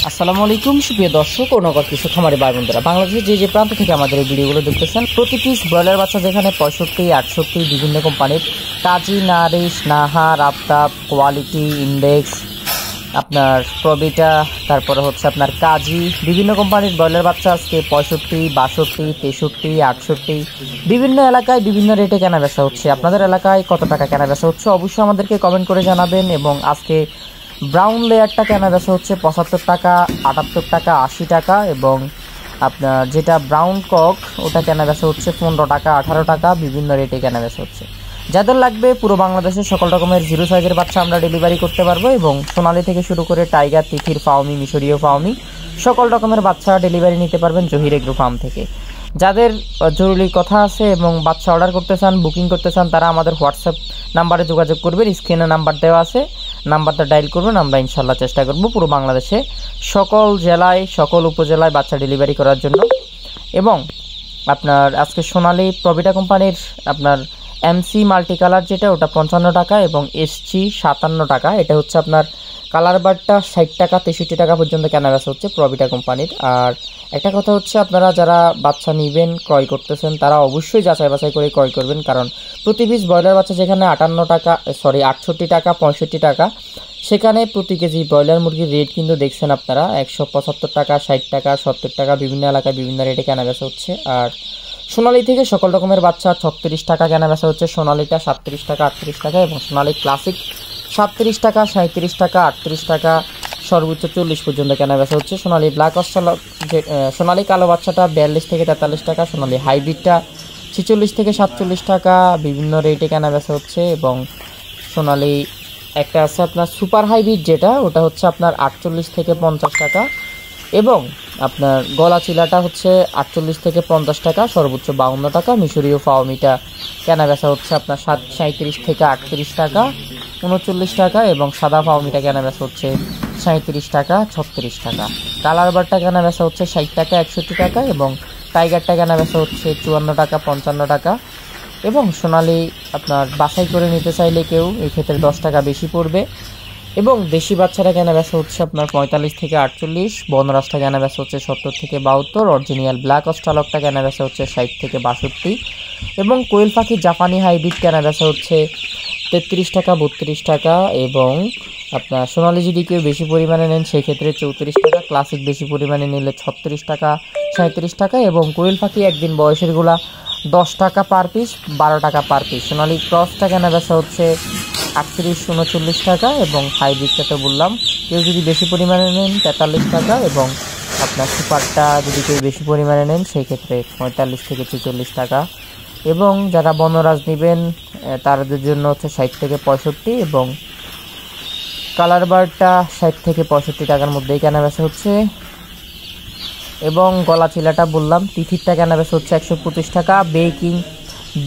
আসসালামু আলাইকুম সুপ্রিয় দর্শক ও নগর কৃষক খামারি ভাই বোনেরা, বাংলাদেশের যে প্রান্ত থেকে আমাদের এই ভিডিওগুলো দেখতেছেন, প্রতি পিস ব্রয়লার বাচ্চা যেখানে 65, 68 বিভিন্ন কোম্পানির Kazi, Nourish, Nahar, Aftab, Quality, Index, আপনার প্রবিটা, তারপরে হচ্ছে আপনার কাজী, বিভিন্ন কোম্পানির ব্রয়লার বাচ্চা আজকে 65, 62, 63, 68 বিভিন্ন এলাকায় বিভিন্ন রেটে কেনা বেচা হচ্ছে। আপনাদের এলাকায় কত টাকা কেনা বেচা হচ্ছে অবশ্যই আমাদেরকে কমেন্ট করে জানাবেন। এবং আজকে ব্রাউন লেয়ারটা কেনা বেচা হচ্ছে 75 টাকা, 78 টাকা, 80 টাকা, এবং আপনার যেটা ব্রাউন কক ওটা কেনা বেচা হচ্ছে 15 টাকা, 18 টাকা, বিভিন্ন রেটে কেনা বেচা হচ্ছে। যাদের লাগবে পুরো বাংলাদেশের সকল রকমের জিরো সাইজের বাচ্চা আমরা ডেলিভারি করতে পারবো, এবং সোনালি থেকে শুরু করে টাইগার, তিথির, ফাউমি, মিশরীয় ফাউমি সকল রকমের বাচ্চা ডেলিভারি নিতে পারবেন জহির এগ্রো ফার্ম থেকে। যাদের জরুরি কথা আছে এবং বাচ্চা অর্ডার করতে চান, বুকিং করতে চান, তারা আমাদের হোয়াটসঅ্যাপ নাম্বারে যোগাযোগ করবেন। স্ক্রিনে নাম্বার দেওয়া আছে, নাম্বারটা ডায়াল করবেন। আমরা ইনশাল্লাহ চেষ্টা করব পুরো বাংলাদেশে সকল জেলায়, সকল উপজেলায় বাচ্চা ডেলিভারি করার জন্য। এবং আপনার আজকে সোনালি প্রবিটা কোম্পানির আপনার এমসি মাল্টি কালার যেটা, ওটা 55 টাকা, এবং এসসি 57 টাকা। এটা হচ্ছে আপনার কালার বারটা 60 টাকা, 63 টাকা পর্যন্ত কেনা বেচা হচ্ছে প্রবিটা কোম্পানির। আর একটা কথা হচ্ছে, আপনারা যারা বাচ্চা নেবেন, ক্রয় করতেছেন, তারা অবশ্যই যাচাই বাছাই করে ক্রয় করবেন। কারণ প্রতি পিস ব্রয়লার বাচ্চা যেখানে 68 টাকা, 65 টাকা, সেখানে প্রতি কেজি ব্রয়লার মুরগির রেট কিন্তু দেখছেন আপনারা 175 টাকা, 60 টাকা, 70 টাকা, বিভিন্ন এলাকায় বিভিন্ন রেটে কেনা বেচা হচ্ছে। আর সোনালি থেকে সকল রকমের বাচ্চা 36 টাকা কেনা বেচা হচ্ছে, সোনালিটা 37 টাকা, 38 টাকা, এবং সোনালি ক্লাসিক 37 টাকা, 37 টাকা, 38 টাকা, সর্বোচ্চ 40 পর্যন্ত কেনা বেচা হচ্ছে। সোনালি ব্ল্যাক অস্ট্রালক যে সোনালি কালো বাচ্চাটা 42 থেকে 43 টাকা, সোনালি হাইব্রিডটা 46 থেকে 47 টাকা, বিভিন্ন রেটে কেনা বেচা হচ্ছে। এবং সোনালি একটা আছে আপনার সুপার হাইব্রিড যেটা, ওটা হচ্ছে আপনার 48 থেকে 50 টাকা, এবং আপনার গলা চিলাটা হচ্ছে 48 থেকে 50 টাকা, সর্বোচ্চ 52 টাকা। মিশরীয় ফাওমিটা কেনা বেচা হচ্ছে আপনার 37 থেকে 38 টাকা, 39 টাকা, এবং সাদা ফাওমিটা কেনা বেচা হচ্ছে 37 টাকা, 36 টাকা। কালার বারটা কেনা বেচা হচ্ছে 60 টাকা, 61 টাকা, এবং টাইগারটা কেনা বেচা হচ্ছে 54 টাকা, 55 টাকা। এবং সোনালি আপনার বাছাই করে নিতে চাইলে কেউ এই ক্ষেত্রে 10 টাকা বেশি পড়বে। এবং দেশি বাচ্চারা কেনা বেচা হচ্ছে আপনার 45 থেকে 48, বনরাজটা কেনা বেচা হচ্ছে 70 থেকে 72, অরিজিনাল ব্ল্যাক অস্ট্রালকটা কেনা বেচা হচ্ছে 60 থেকে 62, এবং কোয়েল পাখি জাপানি হাইব্রিড কেনা বেচা হচ্ছে 33 টাকা, 32 টাকা, এবং আপনার সোনালি যদি কেউ বেশি পরিমাণে নেন সেই ক্ষেত্রে 34 টাকা, ক্লাসিক বেশি পরিমাণে নিলে 36 টাকা, 37 টাকা, এবং কোয়েল পাখি একদিন বয়সেরগুলা 10 টাকা পার পিস, 12 টাকা পার পিস। সোনালি ক্রসটা কেনা বেচা হচ্ছে 38, 39 টাকা, এবং হাইব্রিডটা তো বললাম, কেউ যদি বেশি পরিমাণে নেন 43 টাকা, এবং আপনার সুপারটা যদি কেউ বেশি পরিমাণে নেন সেই ক্ষেত্রে 45 থেকে 46 টাকা। এবং যারা বনরাজ নেবেন তাদের জন্য হচ্ছে 60 থেকে 65, এবং কালার বারটা 60 থেকে 65 টাকার মধ্যেই কেনা বেচা হচ্ছে। এবং গলা চিলাটা বললাম, তিথিরটা কেনা বেচা হচ্ছে 125 টাকা।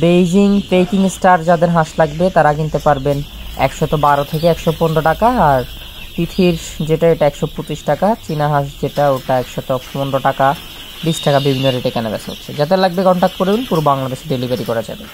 বেইজিং পেকিং স্টার যাদের হাঁস লাগবে তারা কিনতে পারবেন 112 থেকে 115 টাকা। আর তিথির যেটা, এটা 125 টাকা। চীনা হাঁস যেটা, ওটা 115 টাকা, 20 টাকা, বিভিন্ন রেটে কেনা বেচা হচ্ছে। যাদের লাগবে কন্ট্যাক্ট করবেন, পুরো বাংলাদেশে ডেলিভারি করা যাবে।